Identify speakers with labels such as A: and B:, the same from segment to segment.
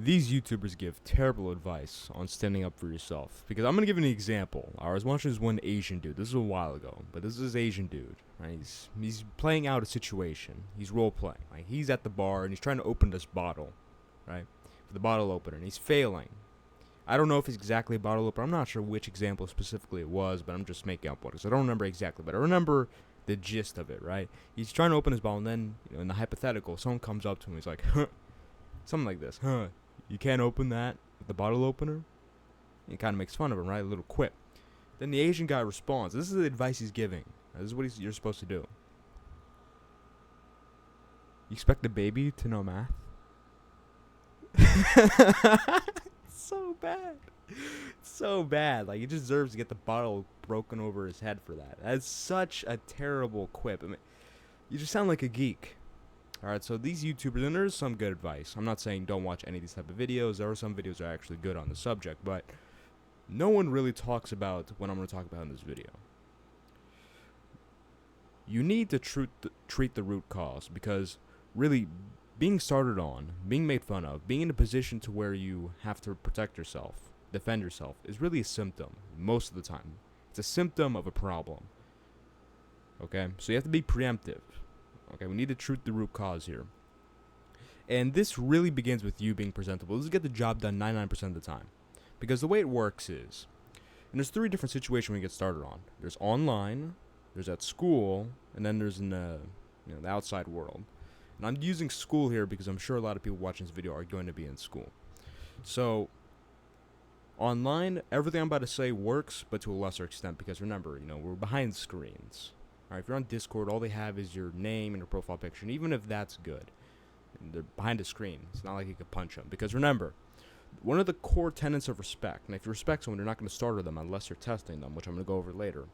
A: these YouTubers give terrible advice on standing up for yourself. Because I'm gonna give an example. I was watching this one Asian dude. This was a while ago, but this is this Asian dude. Right? He's playing out a situation. He's role playing. Like he's at the bar and he's trying to open this bottle, right? For the bottle opener, and he's failing. I don't know if it's exactly a bottle opener. I'm not sure which example specifically it was, but I'm just making up what it is. I don't remember exactly, but I remember the gist of it, right? He's trying to open his bottle, and then in the hypothetical, someone comes up to him. He's like, huh, something like this, huh? You can't open that with the bottle opener? He kind of makes fun of him, right? A little quip. Then the Asian guy responds. This is the advice he's giving. This is what you're supposed to do. You expect a baby to know math? So bad. So bad. Like, he deserves to get the bottle broken over his head for that. That's such a terrible quip. I mean, you just sound like a geek. Alright, so these YouTubers, and there's some good advice. I'm not saying don't watch any of these type of videos. There are some videos that are actually good on the subject, but no one really talks about what I'm going to talk about in this video. You need to treat the root cause, because really being started on, being made fun of, being in a position to where you have to protect yourself, defend yourself, is really a symptom most of the time. It's a symptom of a problem. Okay? So you have to be preemptive. Okay, we need to treat the root cause here. And this really begins with you being presentable. This is get the job done 99% of the time. Because the way it works is, and there's 3 different situations we get started on. There's online, there's at school, and then there's in the outside world. And I'm using school here because I'm sure a lot of people watching this video are going to be in school. So, online, everything I'm about to say works, but to a lesser extent. Because remember, we're behind screens. Alright, if you're on Discord, all they have is your name and your profile picture. And even if that's good, they're behind a screen. It's not like you could punch them. Because remember, one of the core tenets of respect, and if you respect someone, you're not going to startle them unless you're testing them, which I'm going to go over later.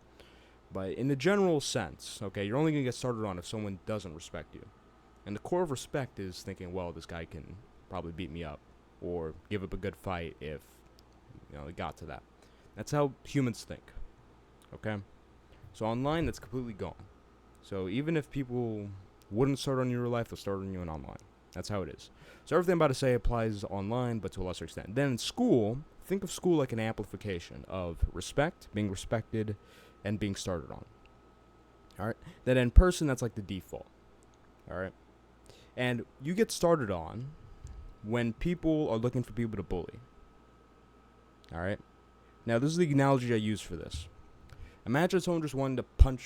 A: But in the general sense, okay, you're only going to get started on if someone doesn't respect you. And the core of respect is thinking, well, this guy can probably beat me up or give up a good fight if, it got to that. That's how humans think, okay? So online, that's completely gone. So even if people wouldn't start on you in real life, they'll start on you in online. That's how it is. So everything I'm about to say applies online, but to a lesser extent. Then in school, think of school like an amplification of respect, being respected, and being started on. Alright? Then in person, that's like the default. Alright? And you get started on when people are looking for people to bully. Alright? Now, this is the analogy I use for this. Imagine someone just wanted to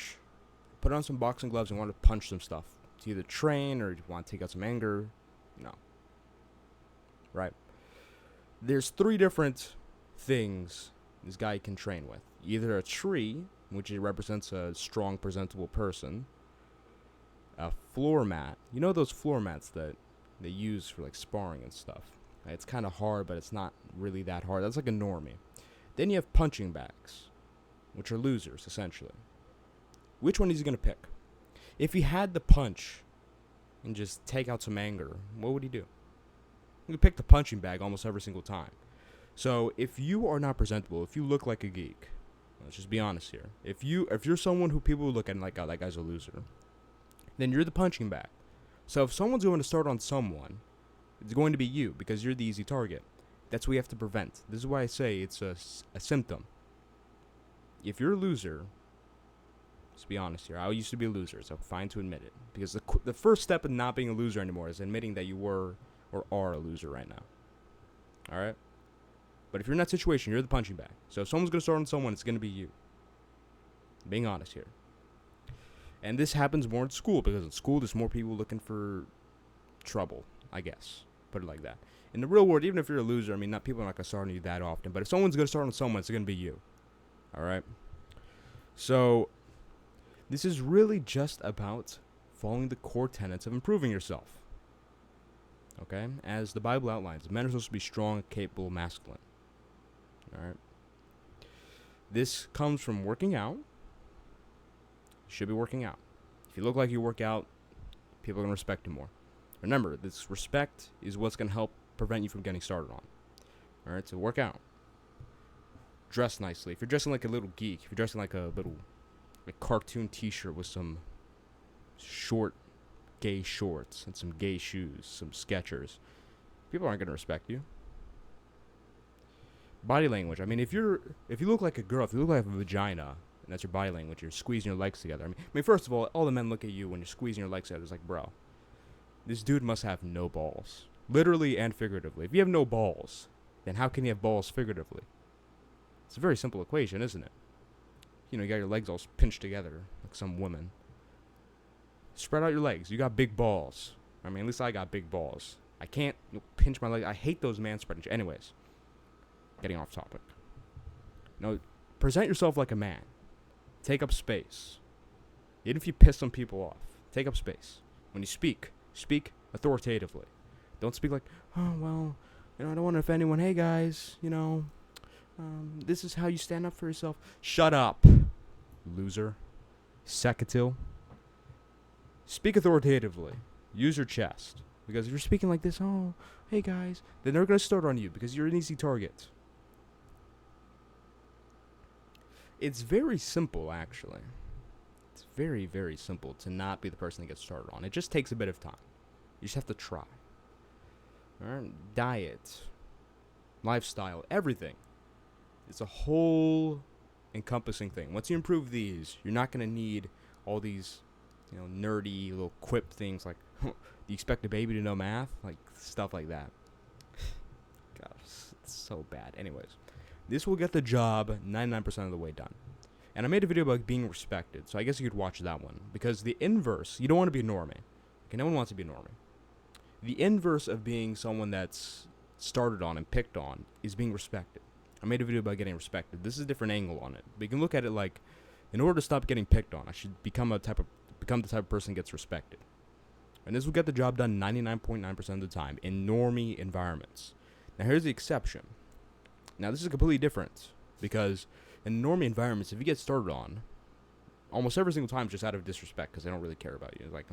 A: put on some boxing gloves and wanted to punch some stuff. To either train or you want to take out some anger. Right? There's 3 different things this guy can train with. Either a tree, which represents a strong, presentable person. A floor mat. You know those floor mats that they use for like sparring and stuff. Right? It's kind of hard, but it's not really that hard. That's like a normie. Then you have punching bags, which are losers, essentially. Which one is he going to pick? If he had the punch and just take out some anger, what would he do? He would pick the punching bag almost every single time. So if you are not presentable, if you look like a geek, let's just be honest here. If you're someone who people look at and like, oh, that guy's a loser, then you're the punching bag. So if someone's going to start on someone, it's going to be you because you're the easy target. That's what we have to prevent. This is why I say it's a symptom. If you're a loser, let's be honest here. I used to be a loser, so fine to admit it. Because the first step in not being a loser anymore is admitting that you were or are a loser right now. Alright? But if you're in that situation, you're the punching bag. So if someone's going to start on someone, it's going to be you. Being honest here. And this happens more in school, because in school there's more people looking for trouble, I guess. Put it like that. In the real world, even if you're a loser, people are not going to start on you that often. But if someone's going to start on someone, it's going to be you. Alright? So, this is really just about following the core tenets of improving yourself. Okay? As the Bible outlines, men are supposed to be strong, capable, masculine. Alright? This comes from working out. You should be working out. If you look like you work out, people are going to respect you more. Remember, this respect is what's going to help prevent you from getting started on. Alright? So work out. Dress nicely. If you're dressing like a little geek, if you're dressing like a little cartoon t-shirt with some short gay shorts and some gay shoes, some Skechers, people aren't going to respect you. Body language. I mean, if you look like a girl, if you look like a vagina, and that's your body language, you're squeezing your legs together. I mean, first of all the men look at you when you're squeezing your legs together. It's like, bro, this dude must have no balls, literally and figuratively. If you have no balls, then how can you have balls figuratively? It's a very simple equation, isn't it? You know, you got your legs all pinched together like some woman. Spread out your legs. You got big balls. I mean, at least I got big balls. I can't pinch my legs. I hate those man spreading. Anyways, getting off topic. No, present yourself like a man. Take up space. Even if you piss some people off, take up space. When you speak authoritatively. Don't speak like, oh, well, you know, I don't want to offend anyone. Hey, guys, you know, this is how you stand up for yourself. Shut up, loser. Secatil. Speak authoritatively. Use your chest. Because if you're speaking like this, oh, hey, guys, then they're going to start on you because you're an easy target. It's very simple, actually. It's very, very simple to not be the person that gets started on. It just takes a bit of time. You just have to try. Alright? Diet, lifestyle, everything. It's a whole encompassing thing. Once you improve these, you're not going to need all these, you know, nerdy little quip things like, do you expect a baby to know math? Like, stuff like that. Gosh, it's so bad. Anyways, this will get the job 99% of the way done. And I made a video about being respected, so I guess you could watch that one. Because the inverse, you don't want to be a normie. Okay, no one wants to be a normie. The inverse of being someone that's started on and picked on is being respected. I made a video about getting respected. This is a different angle on it. But you can look at it like, in order to stop getting picked on, I should become the type of person that gets respected. And this will get the job done 99.9% of the time in normie environments. Now here's the exception. Now this is completely different because in normie environments, if you get started on, almost every single time it's just out of disrespect because they don't really care about you. It's like,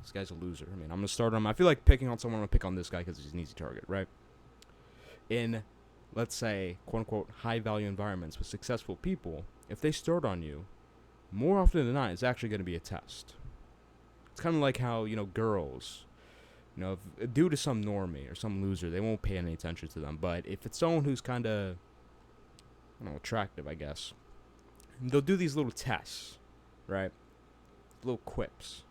A: this guy's a loser. I mean, I'm going to start on him. I feel like picking on someone, I'm going to pick on this guy because he's an easy target, right? In, let's say, quote-unquote, high-value environments with successful people, if they start on you, more often than not, it's actually going to be a test. It's kind of like how, you know, girls, you know, if a dude is some normie or some loser, they won't pay any attention to them. But if it's someone who's kind of, I don't know, attractive, I guess, they'll do these little tests, right? Little quips.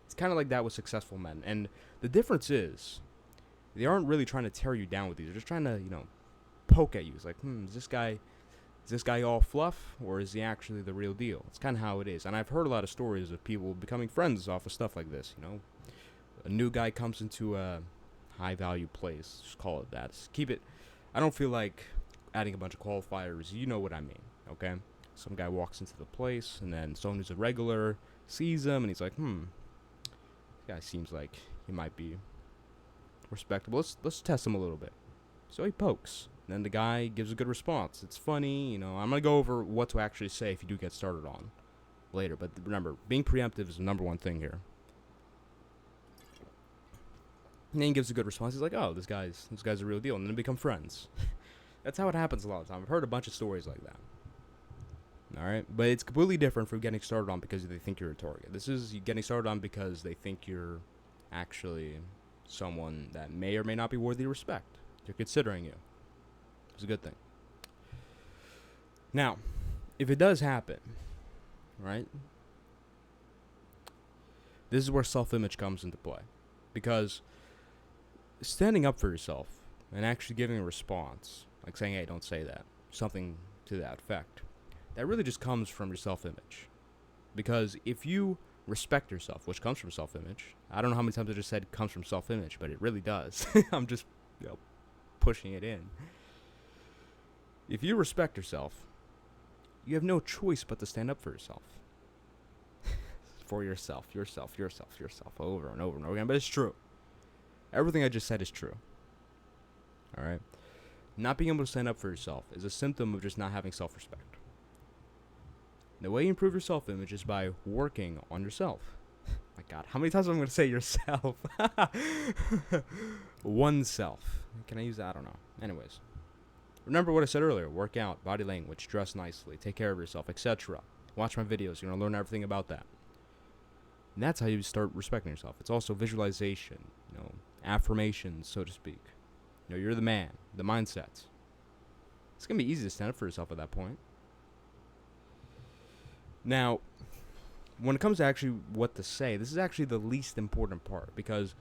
A: It's kind of like that with successful men. And the difference is, they aren't really trying to tear you down with these. They're just trying to, you know, poke at you. It's like, is this guy all fluff, or is he actually the real deal? It's kind of how it is. And I've heard a lot of stories of people becoming friends off of stuff like this, you know. A new guy comes into a high-value place. Just call it that. Just keep it. I don't feel like adding a bunch of qualifiers. You know what I mean, okay? Some guy walks into the place, and then someone who's a regular sees him, and he's like, this guy seems like he might be respectable. Let's test him a little bit. So he pokes. Then the guy gives a good response. It's funny, you know. I'm going to go over what to actually say if you do get started on later. But remember, being preemptive is the number one thing here. And then he gives a good response. He's like, oh, this guy's a real deal. And then they become friends. That's how it happens a lot of the time. I've heard a bunch of stories like that. Alright? But it's completely different from getting started on because they think you're a target. This is you getting started on because they think you're actually someone that may or may not be worthy of respect. They're considering you. It's a good thing. Now, if it does happen, right? This is where self-image comes into play. Because standing up for yourself and actually giving a response, like saying, hey, don't say that, something to that effect, that really just comes from your self-image. Because if you respect yourself, which comes from self-image, I don't know how many times I just said comes from self-image, but it really does. I'm just, you know, pushing it in. If you respect yourself, you have no choice but to stand up for yourself. For yourself, over and over and over again. But it's true. Everything I just said is true. Alright? Not being able to stand up for yourself is a symptom of just not having self-respect. The way you improve your self-image is by working on yourself. My God, how many times am I going to say yourself? Oneself. Can I use that? I don't know. Anyways. Remember what I said earlier. Work out, body language, dress nicely, take care of yourself, etc. Watch my videos. You're going to learn everything about that. And that's how you start respecting yourself. It's also visualization, you know, affirmations, so to speak. You know, you're the man, the mindset. It's going to be easy to stand up for yourself at that point. Now, when it comes to actually what to say, this is actually the least important part, because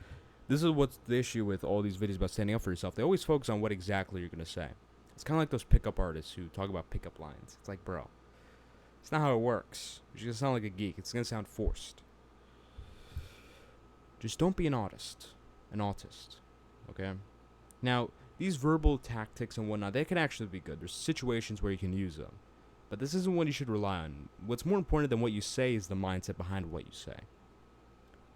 A: this is what's the issue with all these videos about standing up for yourself. They always focus on what exactly you're going to say. It's kind of like those pickup artists who talk about pickup lines. It's like, bro, it's not how it works. You're going to sound like a geek. It's going to sound forced. Just don't be an autist. Okay? Now, these verbal tactics and whatnot, they can actually be good. There's situations where you can use them. But this isn't what you should rely on. What's more important than what you say is the mindset behind what you say.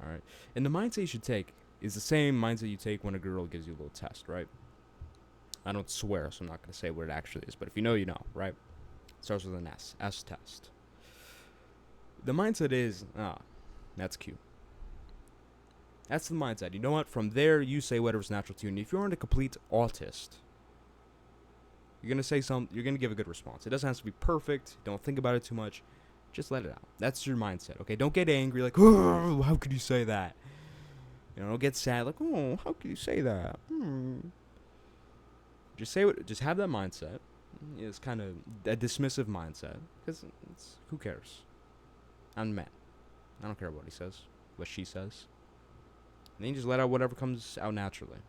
A: Alright? And the mindset you should take is the same mindset you take when a girl gives you a little test, right? I don't swear, so I'm not going to say what it actually is. But if you know, you know, right? It starts with an S. S test. The mindset is, that's cute. That's the mindset. You know what? From there, you say whatever's natural to you. And if you aren't a complete autist, you're gonna say something. You're gonna give a good response. It doesn't have to be perfect. Don't think about it too much. Just let it out. That's your mindset. Okay. Don't get angry. Like, oh, how could you say that? You know, don't get sad. Like, oh, how could you say that? Just say what. Just have that mindset. It's kind of a dismissive mindset, because who cares? I'm mad. I don't care what he says, what she says. And then you just let out whatever comes out naturally.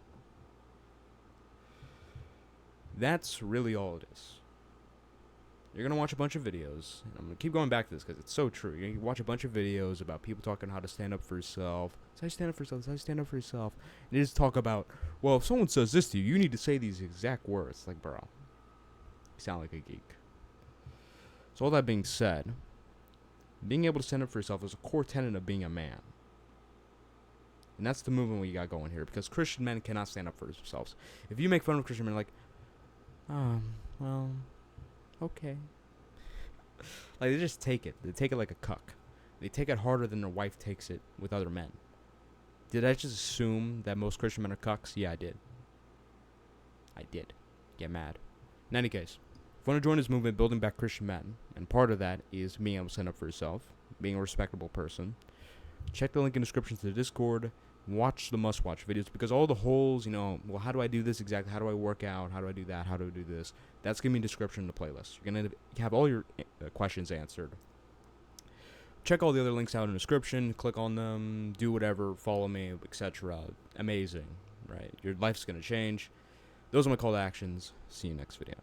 A: That's really all it is. You're going to watch a bunch of videos. And I'm going to keep going back to this because it's so true. You're going to watch a bunch of videos about people talking how to stand up for yourself. That's how you stand up for yourself. That's how you stand up for yourself. And they just talk about, well, if someone says this to you, you need to say these exact words. Like, bro, you sound like a geek. So all that being said, being able to stand up for yourself is a core tenet of being a man. And that's the movement we got going here, because Christian men cannot stand up for themselves. If you make fun of Christian men, like, well, okay. Like, they just take it. They take it like a cuck. They take it harder than their wife takes it with other men. Did I just assume that most Christian men are cucks? Yeah, I did. Get mad. In any case, if you want to join this movement, building back Christian men, and part of that is being able to stand up for yourself, being a respectable person, check the link in the description to the Discord. Watch the must-watch videos, because all the holes, you know, well, how do I do this exactly? How do I work out? How do I do that? How do I do this? That's going to be in the description of the playlist. You're going to have all your questions answered. Check all the other links out in the description. Click on them. Do whatever. Follow me, etc. Amazing, right? Your life's going to change. Those are my call to actions. See you next video.